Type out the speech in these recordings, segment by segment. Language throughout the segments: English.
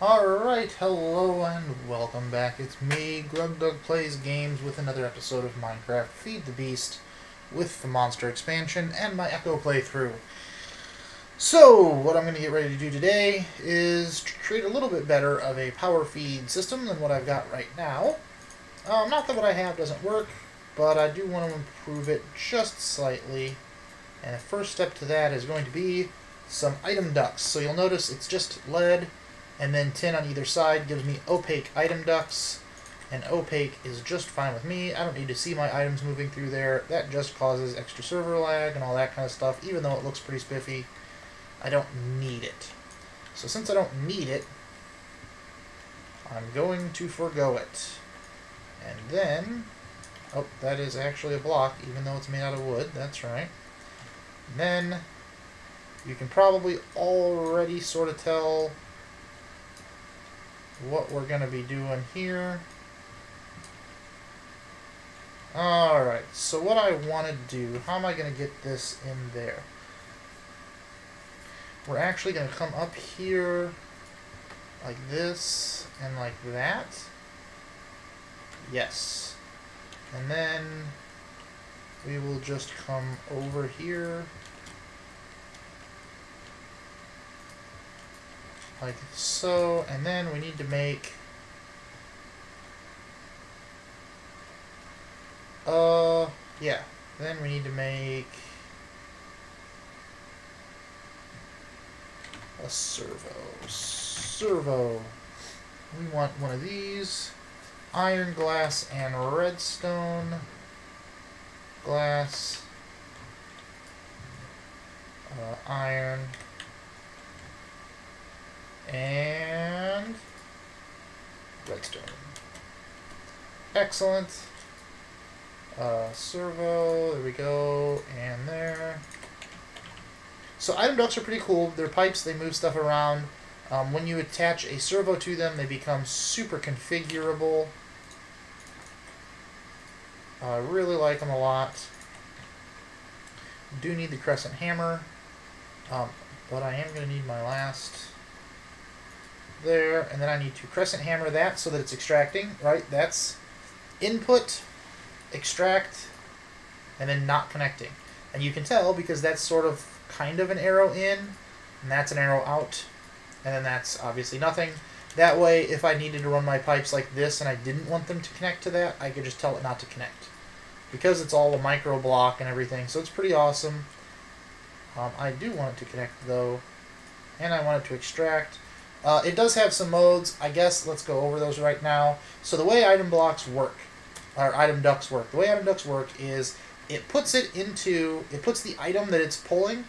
Alright, hello and welcome back. It's me, Grugdug Plays Games, with another episode of Minecraft Feed the Beast with the Monster Expansion and my Echo playthrough. So, what I'm going to get ready to do today is create a little bit better of a power feed system than what I've got right now. Not that what I have doesn't work, but I do want to improve it just slightly. And the first step to that is going to be some item ducts. So you'll notice it's just lead and then tin on either side gives me opaque item ducts, and opaque is just fine with me. I don't need to see my items moving through there. That just causes extra server lag and all that kind of stuff. Even though it looks pretty spiffy, I don't need it. So since I don't need it, I'm going to forgo it. And then, oh, that is actually a block, even though it's made out of wood. That's right. And then you can probably already sort of tell what we're going to be doing here. Alright, so what I want to do, how am I going to get this in there? We're actually going to come up here like this and like that. Yes. And then we will just come over here like so, and then we need to make then we need to make a servo. We want one of these, iron, glass, and redstone. Glass, iron, and redstone. Excellent. Servo, there we go, and there. So item ducts are pretty cool. They're pipes, they move stuff around. When you attach a servo to them, they become super configurable. I really like them a lot. Do need the crescent hammer, but I am going to need my last there, and then I need to crescent hammer that so that it's extracting, right? That's input, extract, and then not connecting. And you can tell because that's sort of kind of an arrow in, and that's an arrow out, and then that's obviously nothing. That way, if I needed to run my pipes like this and I didn't want them to connect to that, I could just tell it not to connect. Because it's all a micro block and everything, so it's pretty awesome. I do want it to connect though, and I want it to extract. It does have some modes. I guess let's go over those right now. So the way item blocks work, or item ducts work, the way item ducts work is it puts the item that it's pulling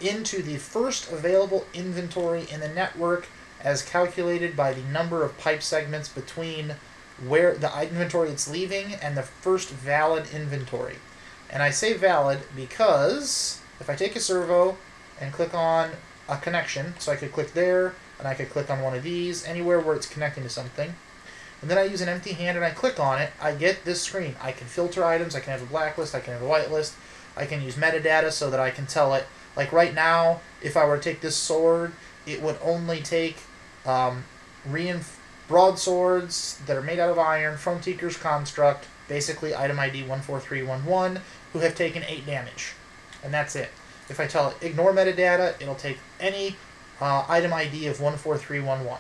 into the first available inventory in the network as calculated by the number of pipe segments between where the inventory it's leaving and the first valid inventory. And I say valid because if I take a servo and click on a connection, so I could click there and I could click on one of these, anywhere where it's connecting to something, and then I use an empty hand and I click on it, I get this screen. I can filter items, I can have a blacklist, I can have a whitelist, I can use metadata so that I can tell it, like right now, if I were to take this sword, it would only take broadswords that are made out of iron from Tinker's Construct, basically item ID 14311, who have taken 8 damage. And that's it. If I tell it ignore metadata, it'll take any item ID of 14311.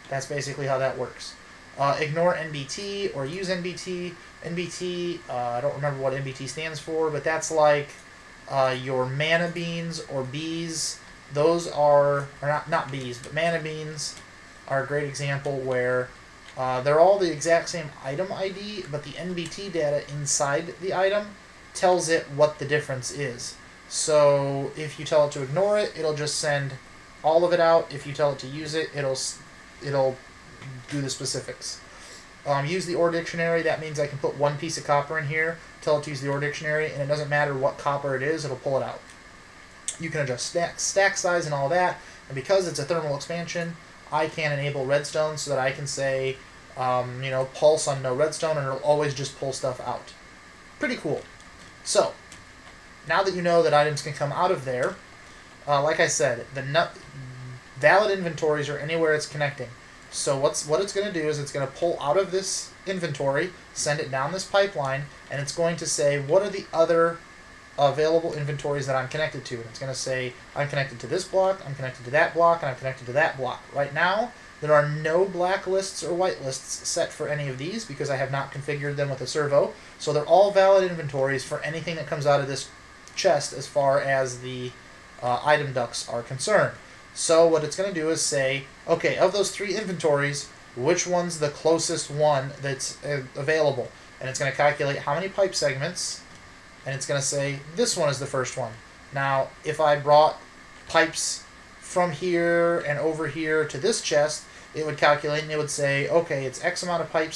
That's basically how that works. Ignore NBT or use NBT. NBT, I don't remember what NBT stands for, but that's like your mana beans or bees. Those are, or not bees, but mana beans are a great example where they're all the exact same item ID, but the NBT data inside the item tells it what the difference is. So if you tell it to ignore it, it'll just send all of it out. If you tell it to use it, it'll do the specifics. Use the OR dictionary. That means I can put one piece of copper in here, tell it to use the OR dictionary, and it doesn't matter what copper it is, it'll pull it out. You can adjust stack size and all that, and because it's a thermal expansion, I can enable redstone so that I can say, pulse on no redstone, and it'll always just pull stuff out. Pretty cool. So, now that you know that items can come out of there, like I said, valid inventories are anywhere it's connecting. So what it's going to do is it's going to pull out of this inventory, send it down this pipeline, and it's going to say, what are the other available inventories that I'm connected to? And it's going to say, I'm connected to this block, I'm connected to that block, and I'm connected to that block. Right now, there are no black lists or white lists set for any of these because I have not configured them with a servo. So they're all valid inventories for anything that comes out of this chest as far as the item ducts are concerned. So what it's going to do is say, okay, of those 3 inventories, which one's the closest one that's available? And it's going to calculate how many pipe segments, and it's going to say, this one is the first one. Now, if I brought pipes from here and over here to this chest, it would calculate and it would say, okay, it's X amount of pipe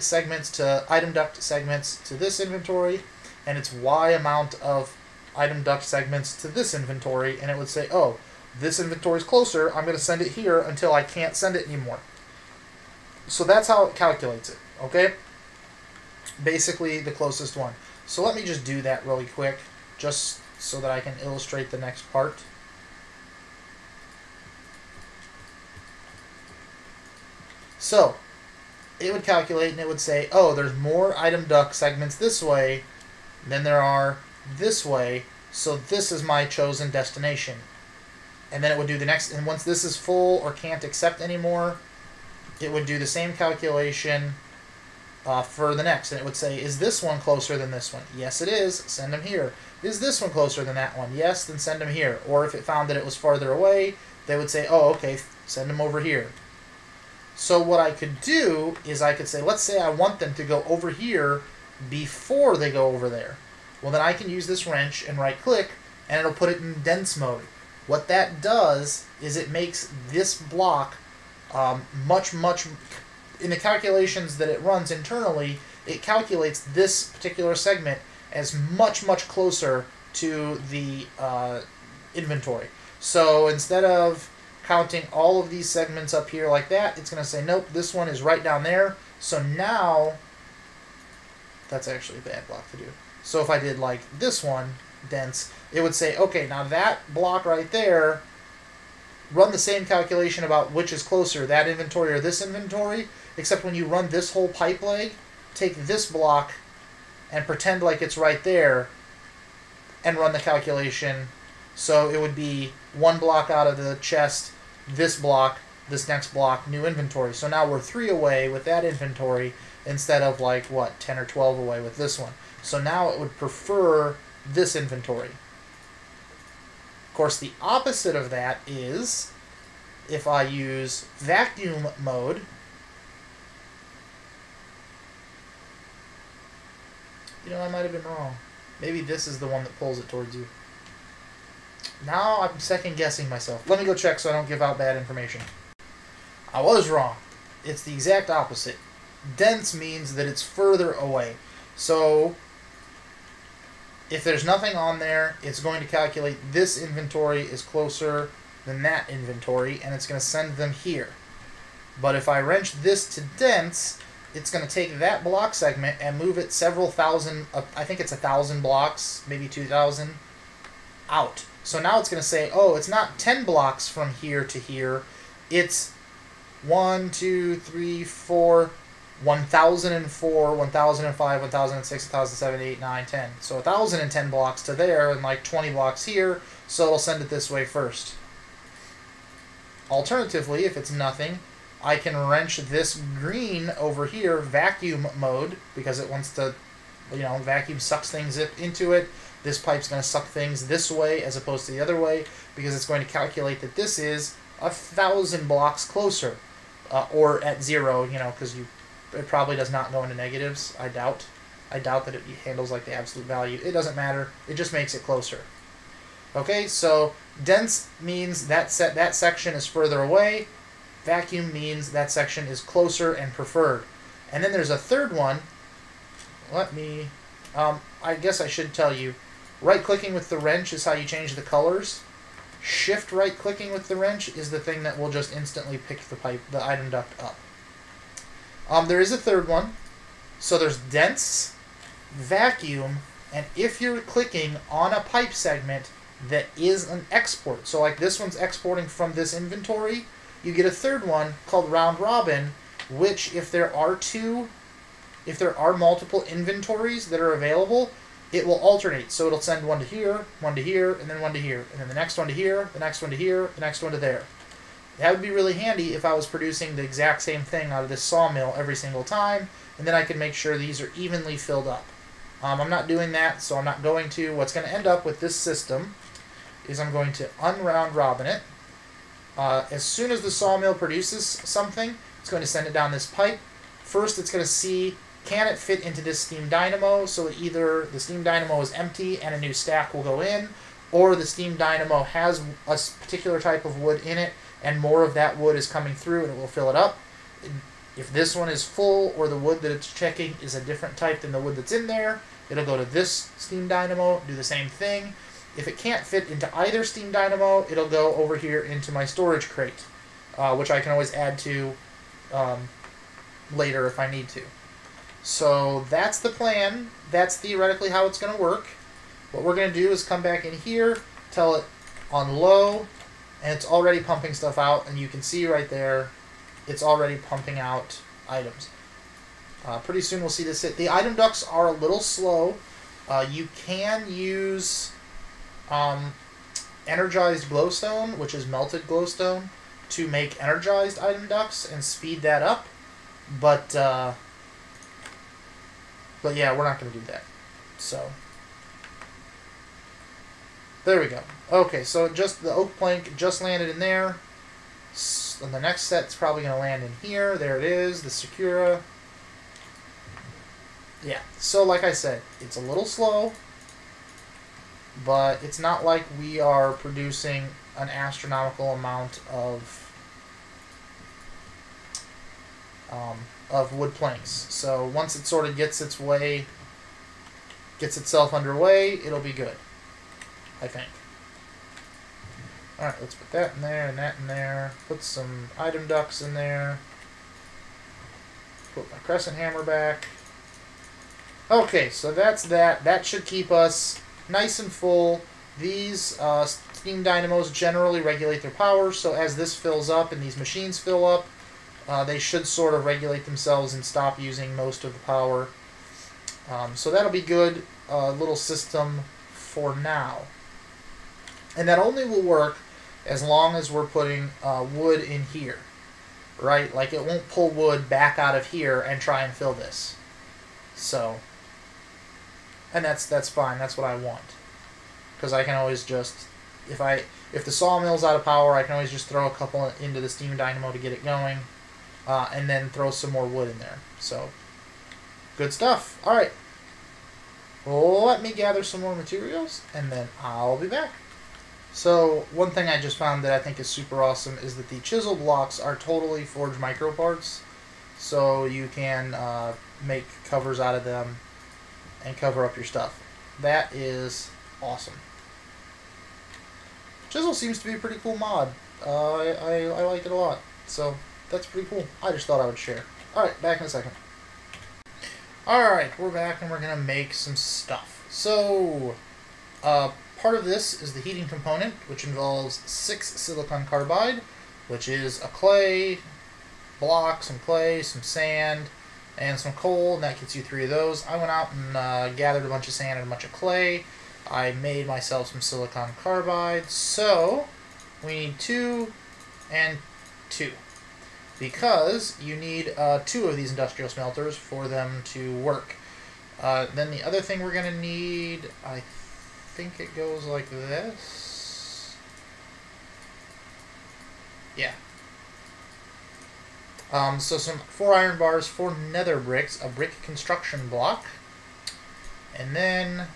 segments to item duct segments to this inventory, and it's Y amount of item duct segments to this inventory, and it would say, oh, this inventory is closer, I'm going to send it here until I can't send it anymore. So that's how it calculates it, okay? Basically the closest one. So let me just do that really quick, just so that I can illustrate the next part. So, it would calculate and it would say, oh, there's more item duct segments this way than there are this way, so this is my chosen destination. And then it would do the next, and once this is full or can't accept anymore, it would do the same calculation for the next. And it would say, is this one closer than this one? Yes, it is. Send them here. Is this one closer than that one? Yes, then send them here. Or if it found that it was farther away, they would say, oh, okay, send them over here. So what I could do is I could say, let's say I want them to go over here before they go over there. Well, then I can use this wrench and right-click, and it'll put it in dense mode. What that does is it makes this block much, in the calculations that it runs internally, it calculates this particular segment as much closer to the inventory. So instead of counting all of these segments up here like that, it's going to say, nope, this one is right down there. So now, that's actually a bad block to do. So if I did like this one, dense, it would say, okay, now that block right there, run the same calculation about which is closer, that inventory or this inventory, except when you run this whole pipe leg, take this block and pretend like it's right there and run the calculation. So it would be one block out of the chest, this block, this next block, new inventory. So now we're 3 away with that inventory instead of like, what, 10 or 12 away with this one. So now it would prefer this inventory. Of course, the opposite of that is if I use vacuum mode. You know, I might have been wrong. Maybe this is the one that pulls it towards you. Now I'm second guessing myself. Let me go check so I don't give out bad information. I was wrong. It's the exact opposite. Dense means that it's further away. So if there's nothing on there, it's going to calculate this inventory is closer than that inventory, and it's going to send them here. But if I wrench this to dense, it's going to take that block segment and move it several thousand, I think it's 1,000 blocks, maybe 2,000, out. So now it's going to say, oh, it's not 10 blocks from here to here, it's 1, 2, 3, 4, 1004, 1005, 1006, 1007, 8, 9, 10. So 1,010 blocks to there and like 20 blocks here, so it'll send it this way first. Alternatively, if it's nothing, I can wrench this green over here, vacuum mode, because it wants to, you know, vacuum sucks things into it. This pipe's going to suck things this way as opposed to the other way, because it's going to calculate that this is 1,000 blocks closer, or at 0, you know, because it probably does not go into negatives. I doubt that it handles like the absolute value. It doesn't matter. It just makes it closer. Okay, so dense means that section is further away. Vacuum means that section is closer and preferred. And then there's a third one. Let me, I guess I should tell you, right-clicking with the wrench is how you change the colors. Shift right-clicking with the wrench is the thing that will just instantly pick the item duct up. There is a third one. So there's dense, vacuum, and if you're clicking on a pipe segment, that is an export. So like this one's exporting from this inventory. You get a third one called round robin, which if there are multiple inventories that are available, it will alternate. So it'll send one to here, and then one to here, and then the next one to here, the next one to here, the next one to there. That would be really handy if I was producing the exact same thing out of this sawmill every single time, and then I can make sure these are evenly filled up. I'm not doing that, so I'm not going to. What's going to end up with this system is I'm going to unround robin it. As soon as the sawmill produces something, it's going to send it down this pipe. First, it's going to see, can it fit into this steam dynamo, so either the steam dynamo is empty and a new stack will go in, or the steam dynamo has a particular type of wood in it, and more of that wood is coming through and it will fill it up. If this one is full, or the wood that it's checking is a different type than the wood that's in there, it'll go to this steam dynamo, do the same thing. If it can't fit into either steam dynamo, it'll go over here into my storage crate, which I can always add to later if I need to. So that's the plan. That's theoretically how it's going to work. What we're going to do is come back in here, tell it on low, and it's already pumping stuff out, and you can see right there it's already pumping out items. Pretty soon we'll see this hit. The item ducts are a little slow. You can use energized glowstone, which is melted glowstone, to make energized item ducts and speed that up. But yeah, we're not going to do that. So there we go. Okay, so just the oak plank just landed in there. And the next set's probably going to land in here. There it is, the Sakura. Yeah, so like I said, it's a little slow, but it's not like we are producing an astronomical amount of wood planks. So once it sort of gets itself underway, it'll be good, I think. Alright, let's put that in there and that in there. Put some item ducts in there. Put my crescent hammer back. Okay, so that's that. That should keep us nice and full. These steam dynamos generally regulate their power, so as this fills up and these machines fill up, they should sort of regulate themselves and stop using most of the power. So that'll be good. Little system for now. And that only will work as long as we're putting wood in here, right? Like it won't pull wood back out of here and try and fill this. So, and that's fine. That's what I want, because I can always just, if the sawmill's out of power, I can always just throw a couple into the steam dynamo to get it going, and then throw some more wood in there. So, good stuff. All right, let me gather some more materials, and then I'll be back. So one thing I just found that I think is super awesome is that the chisel blocks are totally forged micro parts, so you can make covers out of them and cover up your stuff. That is awesome. Chisel seems to be a pretty cool mod. I like it a lot, so that's pretty cool. I just thought I would share. Alright, back in a second. Alright, we're back and we're going to make some stuff. So, part of this is the heating component, which involves 6 silicon carbide, which is a clay block, some clay, some sand, and some coal, and that gets you 3 of those. I went out and gathered a bunch of sand and a bunch of clay. I made myself some silicon carbide, so we need 2 and 2, because you need 2 of these industrial smelters for them to work. Then the other thing we're going to need, I think it goes like this. Yeah. So some 4 iron bars, 4 nether bricks, a brick construction block, and then,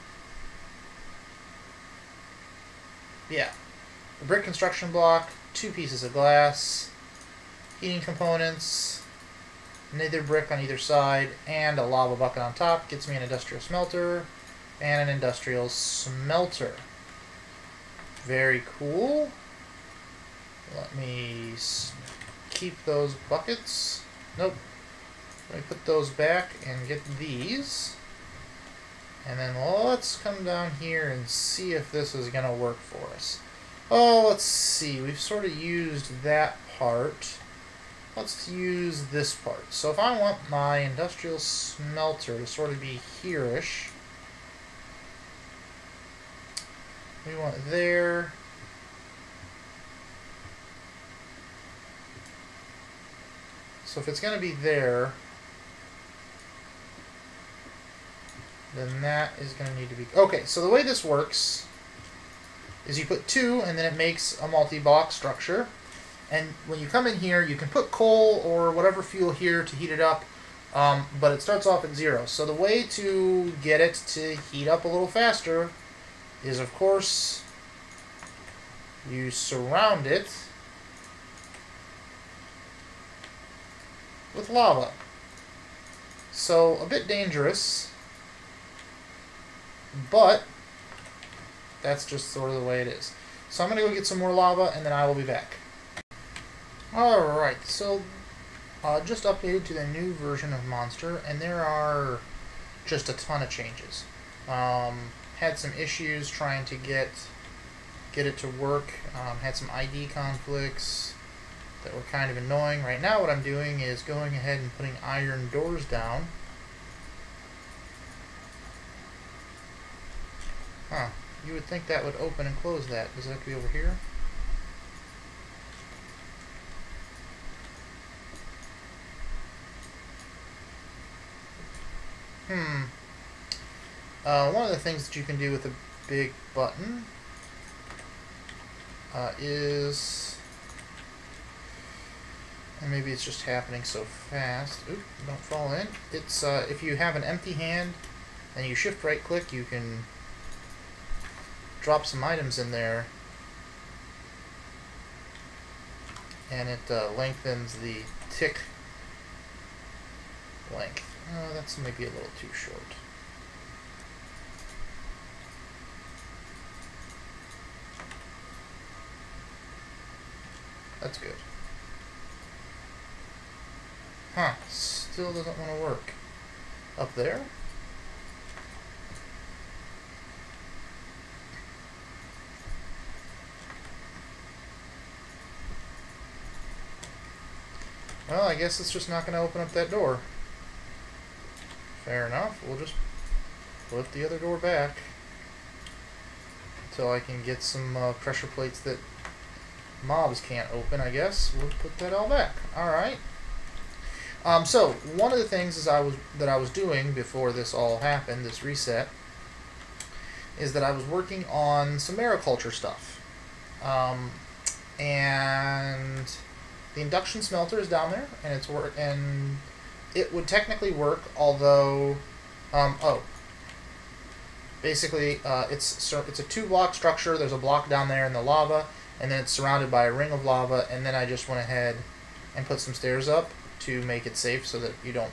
yeah, a brick construction block, 2 pieces of glass, heating components, nether brick on either side, and a lava bucket on top. Gets me an industrial smelter and an industrial smelter. Very cool. Let me keep those buckets. Nope. Let me put those back and get these. And then let's come down here and see if this is going to work for us. Oh, let's see. We've sort of used that part. Let's use this part. So if I want my industrial smelter to sort of be here-ish, we want it there. So if it's going to be there, then that is going to need to be... Okay, so the way this works is you put 2, and then it makes a multi-block structure. And when you come in here, you can put coal or whatever fuel here to heat it up, but it starts off at 0. So the way to get it to heat up a little faster is, of course, you surround it with lava. So a bit dangerous, but that's just sort of the way it is. So I'm going to go get some more lava, and then I will be back. Alright, so just updated to the new version of Monster, and there are just a ton of changes. Had some issues trying to get it to work. Had some ID conflicts that were kind of annoying. Right now what I'm doing is going ahead and putting iron doors down. Huh. You would think that would open and close that. Does it have to be over here? One of the things that you can do with a big button is, and maybe it's just happening so fast. Oop, don't fall in. It's if you have an empty hand and you shift right click, you can drop some items in there, and it lengthens the tick length. Oh, that's maybe a little too short. That's good. Huh, still doesn't want to work. Up there? Well, I guess it's just not going to open up that door. Fair enough. We'll just flip the other door back until I can get some pressure plates that mobs can't open, I guess. We'll put that all back. Alright. So, one of the things that I was doing before this all happened, this reset, is that I was working on some mariculture stuff. And the induction smelter is down there, and it would technically work, although, basically, it's a 2-block structure. There's a block down there in the lava, and then it's surrounded by a ring of lava, and then I just went ahead and put some stairs up to make it safe so that you don't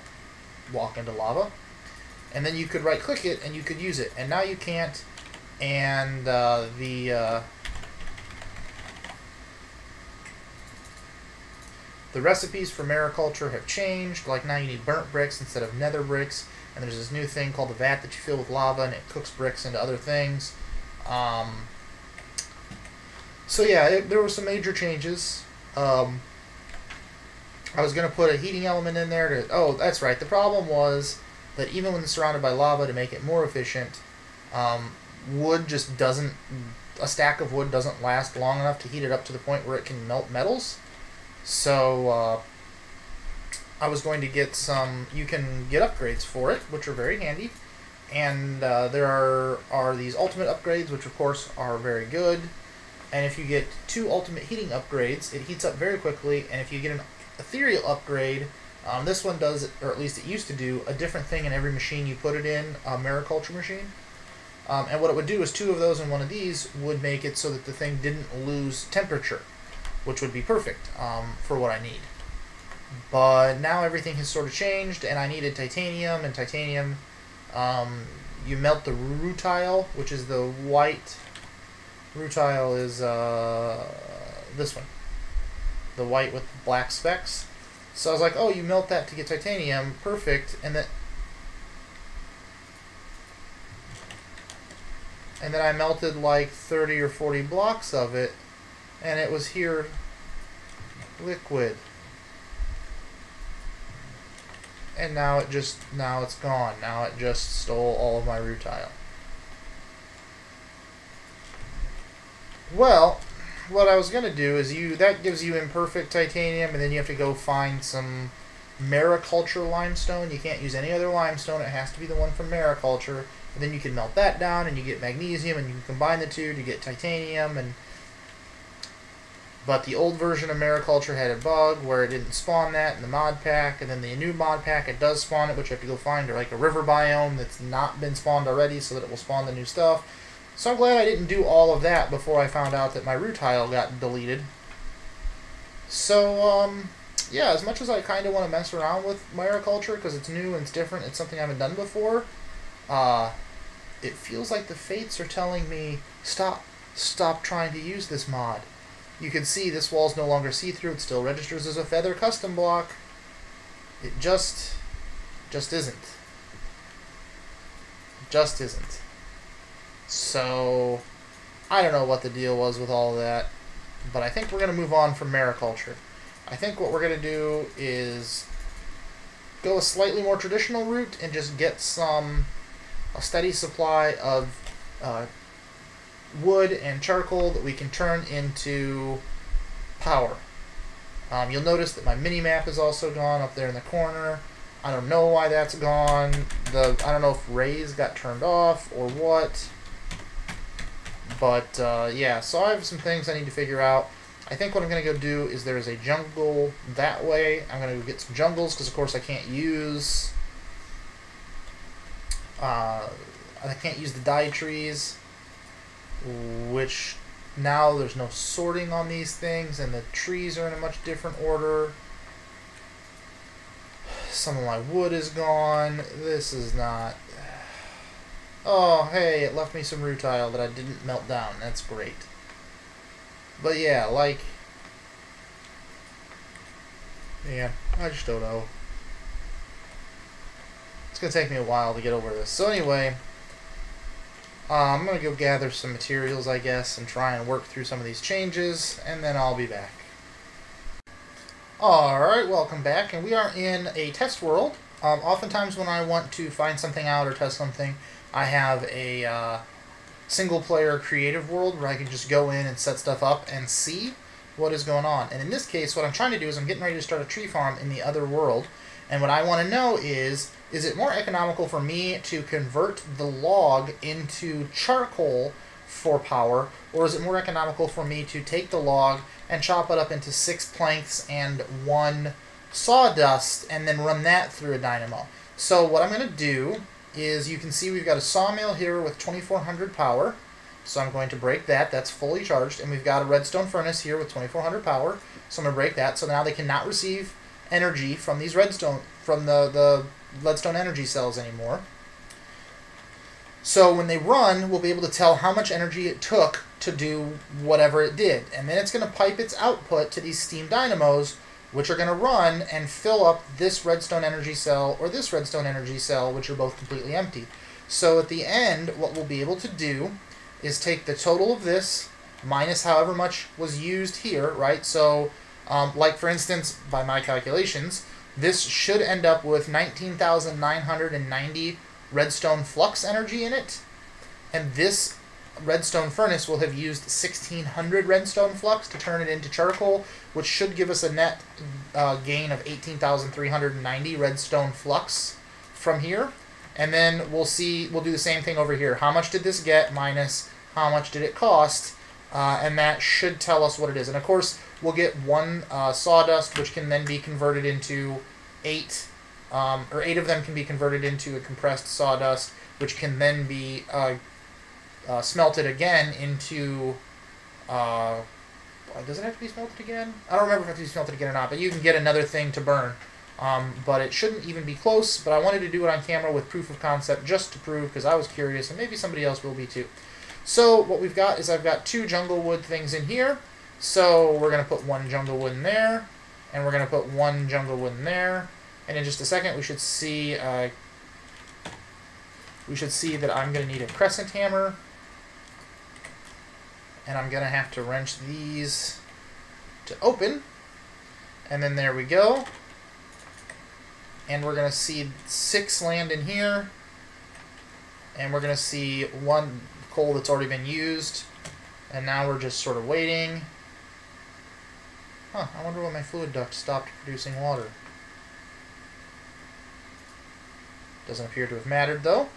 walk into lava. And then you could right-click it, and you could use it. And now you can't, and the recipes for mariculture have changed. Like, now you need burnt bricks instead of nether bricks, and there's this new thing called the vat that you fill with lava, and it cooks bricks into other things. So yeah, there were some major changes. I was going to put a heating element in there to... Oh, that's right. The problem was that even when it's surrounded by lava, to make it more efficient, wood just doesn't... A stack of wood doesn't last long enough to heat it up to the point where it can melt metals. So I was going to get some... You can get upgrades for it, which are very handy. And there are these ultimate upgrades, which of course are very good. And if you get 2 ultimate heating upgrades, it heats up very quickly. And if you get an ethereal upgrade, this one does, or at least it used to do, a different thing in every machine you put it in, a mariculture machine. And what it would do is 2 of those in one of these would make it so that the thing didn't lose temperature, which would be perfect for what I need. But now everything has sort of changed, and I needed titanium, and titanium, you melt the rutile, which is the white. Rutile is this one, the white with black specks. So I was like, oh, you melt that to get titanium, perfect. And then and then I melted like 30 or 40 blocks of it, and it was here liquid. And now it's gone. Now it just stole all of my rutile. Well, what I was gonna do is that gives you imperfect titanium, and then you have to go find some mariculture limestone. You can't use any other limestone. It has to be the one from mariculture. And then you can melt that down, and you get magnesium, and you can combine the two to get titanium. But the old version of mariculture had a bug where it didn't spawn that in the mod pack, and then the new mod pack it does spawn it, which you have to go find, or like a river biome that's not been spawned already, so that it will spawn the new stuff. So I'm glad I didn't do all of that before I found out that my rutile got deleted. So, yeah, as much as I kind of want to mess around with mariculture because it's new and it's different, it's something I haven't done before, it feels like the fates are telling me, stop trying to use this mod. You can see this wall's no longer see-through, it still registers as a feather custom block. It just isn't. Just isn't. So, I don't know what the deal was with all of that, but I think we're going to move on from mariculture. I think what we're going to do is go a slightly more traditional route and just get a steady supply of wood and charcoal that we can turn into power. You'll notice that my mini-map is also gone up there in the corner. I don't know why that's gone. I don't know if rays got turned off or what. But, yeah, so I have some things I need to figure out. I think what I'm going to go do is there's a jungle that way. I'm going to go get some jungles because, of course, I can't use the dye trees, which now there's no sorting on these things, and the trees are in a much different order. Some of my wood is gone. This is not... Oh, hey, it left me some rutile that I didn't melt down. That's great. But yeah, like... Yeah, I just don't know. It's going to take me a while to get over this. So anyway, I'm going to go gather some materials, I guess, and try and work through some of these changes, and then I'll be back. Alright, welcome back, and we are in a test world. Oftentimes when I want to find something out or test something, I have a single-player creative world where I can just go in and set stuff up and see what is going on. And in this case, what I'm trying to do is I'm getting ready to start a tree farm in the other world, and what I want to know is it more economical for me to convert the log into charcoal for power, or is it more economical for me to take the log and chop it up into 6 planks and 1 sawdust and then run that through a dynamo? So what I'm going to do is, you can see we've got a sawmill here with 2400 power, so I'm going to break that. That's fully charged. And we've got a redstone furnace here with 2400 power, so I'm going to break that. So now they cannot receive energy from these redstone, from the leadstone energy cells anymore. So when they run, we'll be able to tell how much energy it took to do whatever it did. And then it's going to pipe its output to these steam dynamos, which are going to run and fill up this redstone energy cell or this redstone energy cell, which are both completely empty. So at the end, what we'll be able to do is take the total of this minus however much was used here, right? So, like for instance, by my calculations, this should end up with 19,990 redstone flux energy in it, and this redstone furnace will have used 1,600 redstone flux to turn it into charcoal, which should give us a net gain of 18,390 redstone flux from here. And then we'll do the same thing over here. How much did this get minus how much did it cost? And that should tell us what it is. And of course, we'll get 1 sawdust, which can then be converted into 8, or 8 of them can be converted into a compressed sawdust, which can then be smelted again into... does it have to be smelted again? I don't remember if it has to be smelted again or not, but you can get another thing to burn. But it shouldn't even be close, but I wanted to do it on camera with proof of concept just to prove, because I was curious, and maybe somebody else will be too. So what we've got is I've got 2 jungle wood things in here, so we're going to put 1 jungle wood in there, and we're going to put 1 jungle wood in there, and in just a second we should see that I'm going to need a crescent hammer, And I'm going to have to wrench these to open. And then there we go. And we're going to see 6 land in here. And we're going to see 1 coal that's already been used. And now we're just sort of waiting. Huh, I wonder when my fluid duct stopped producing water. Doesn't appear to have mattered, though.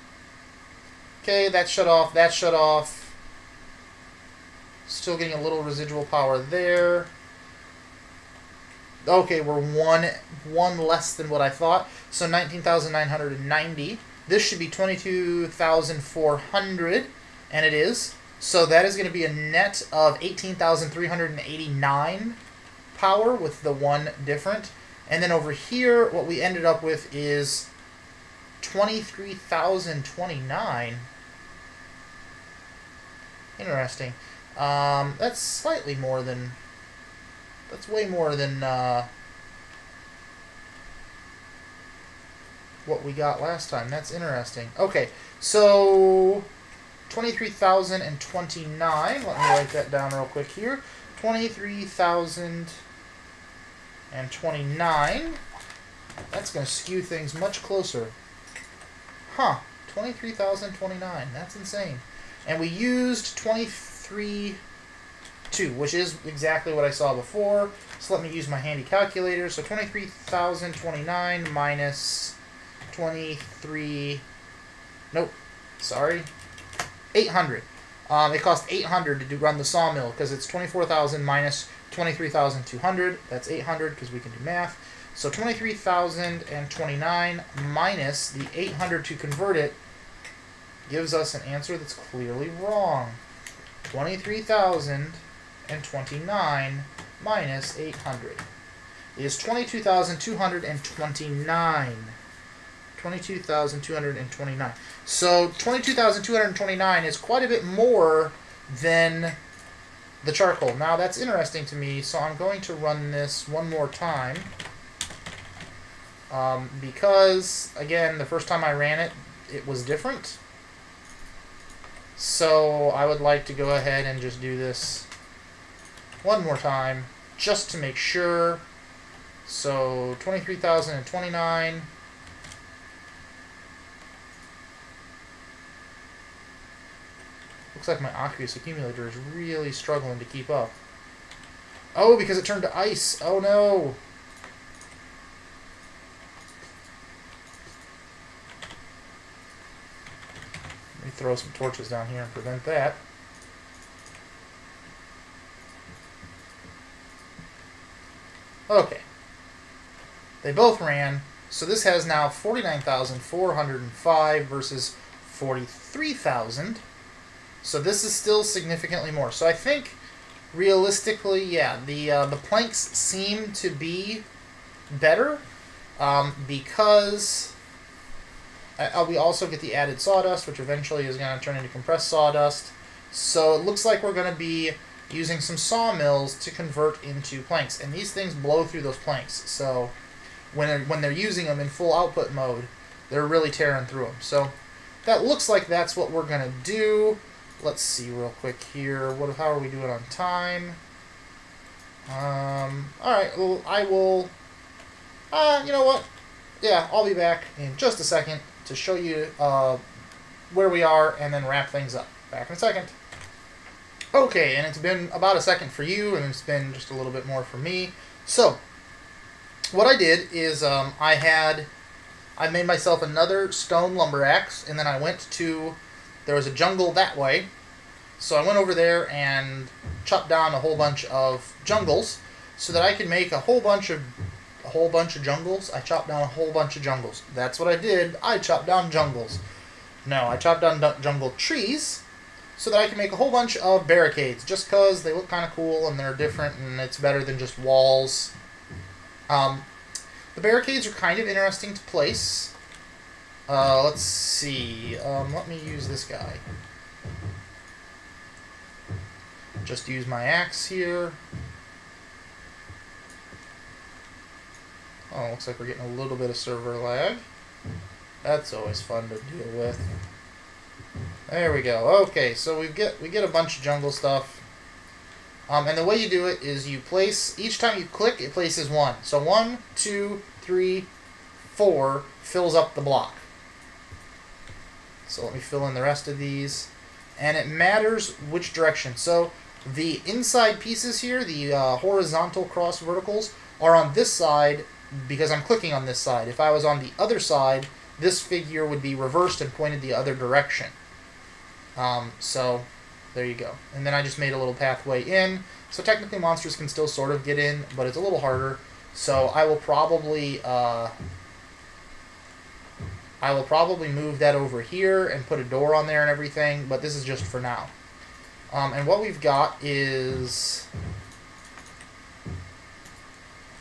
Okay, that shut off, that shut off. Still getting a little residual power there. Okay, we're one less than what I thought. So 19,990. This should be 22,400, and it is. So that is going to be a net of 18,389 power with the 1 different. And then over here, what we ended up with is 23,029. Interesting. That's slightly more than... That's way more than what we got last time. That's interesting. Okay, so 23,029. Let me write that down real quick here. 23,029. That's going to skew things much closer. Huh. 23,029. That's insane. And we used 23.2, which is exactly what I saw before. So let me use my handy calculator. So 23,029 minus 23... Nope. Sorry. 800. It cost 800 to run the sawmill because it's 24,000 minus 23,200. That's 800 because we can do math. So 23,029 minus the 800 to convert it gives us an answer that's clearly wrong. 23,029 minus 800 is 22,229. 22,229. So 22,229 is quite a bit more than the charcoal. Now that's interesting to me, so I'm going to run this one more time. Because, again, the first time I ran it, it was different. So I would like to go ahead and just do this one more time, just to make sure. So 23,029. Looks like my aqueous accumulator is really struggling to keep up. Oh, because it turned to ice. Oh no. Let me throw some torches down here and prevent that. Okay. They both ran. So this has now 49,405 versus 43,000. So this is still significantly more. So I think, realistically, yeah, the planks seem to be better because we also get the added sawdust, which eventually is going to turn into compressed sawdust. So it looks like we're going to be using some sawmills to convert into planks. And these things blow through those planks. So when they're using them in full output mode, they're really tearing through them. So that looks like that's what we're going to do. Let's see real quick here. How are we doing on time? Alright, well, I will... you know what? Yeah, I'll be back in just a second to show you where we are and then wrap things up. Back in a second. Okay, and it's been about a second for you, and it's been just a little bit more for me. So, what I did is I made myself another stone lumber axe, and then I went to... There was a jungle that way, so I went over there and chopped down a whole bunch of jungles so that I could make a whole bunch of jungles. I chopped down a whole bunch of jungles. That's what I did. I chopped down jungles. No, I chopped down jungle trees so that I can make a whole bunch of barricades just because they look kind of cool and they're different and it's better than just walls. The barricades are kind of interesting to place. Let's see. Let me use this guy. Just use my axe here. Oh, looks like we're getting a little bit of server lag. That's always fun to deal with. There we go. Okay, so we get a bunch of jungle stuff. And the way you do it is you place, each time you click, it places 1. So 1, 2, 3, 4 fills up the block. So let me fill in the rest of these. And it matters which direction. So the inside pieces here, the horizontal cross verticals, are on this side because I'm clicking on this side. If I was on the other side, this figure would be reversed and pointed the other direction. So there you go. And then I just made a little pathway in. So technically monsters can still sort of get in, but it's a little harder. So I will probably move that over here and put a door on there and everything, but this is just for now. And what we've got is...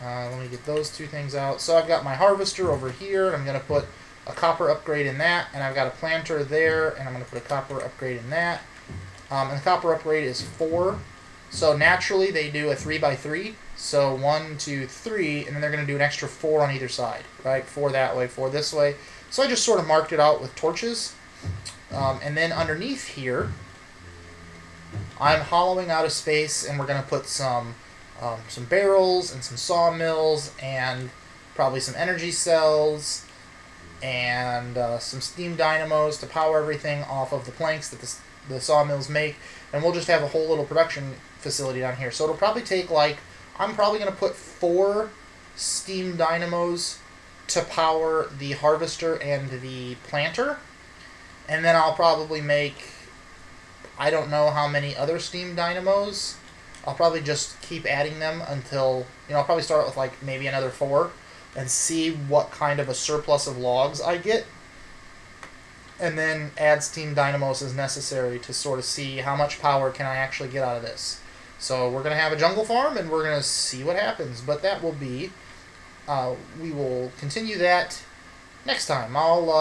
let me get those two things out. So I've got my harvester over here, and I'm going to put a copper upgrade in that, and I've got a planter there, and I'm going to put a copper upgrade in that. And the copper upgrade is 4. So naturally they do a 3x3. So 1, 2, 3, and then they're going to do an extra 4 on either side, right? 4 that way, 4 this way. So I just sort of marked it out with torches. And then underneath here, I'm hollowing out a space, and we're going to put some barrels and some sawmills and probably some energy cells and some steam dynamos to power everything off of the planks that the sawmills make. And we'll just have a whole little production facility down here. So it'll probably take, like, I'm probably going to put 4 steam dynamos to power the harvester and the planter. And then I'll probably make, I don't know how many other steam dynamos. I'll probably just keep adding them until, I'll probably start with like maybe another 4 and see what kind of a surplus of logs I get. And then add steam dynamos as necessary to sort of see how much power can I actually get out of this. So we're going to have a jungle farm, and we're going to see what happens. But that will be, we will continue that next time.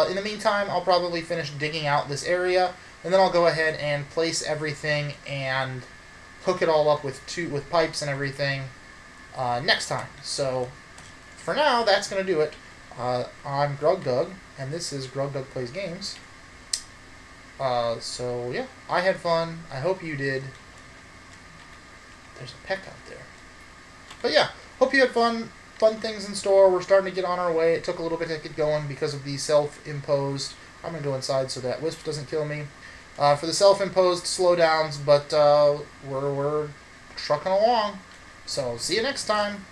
In the meantime, I'll probably finish digging out this area, and then I'll go ahead and place everything and hook it all up with pipes and everything next time. So for now, that's going to do it. I'm Grug Doug, and this is Grug Doug Plays Games. So yeah, I had fun. I hope you did. There's a peck out there. But yeah, hope you had fun things in store. We're starting to get on our way. It took a little bit to get going because of the self-imposed... I'm going to go inside so that Wisp doesn't kill me. For the self-imposed slowdowns, but we're trucking along. So see you next time.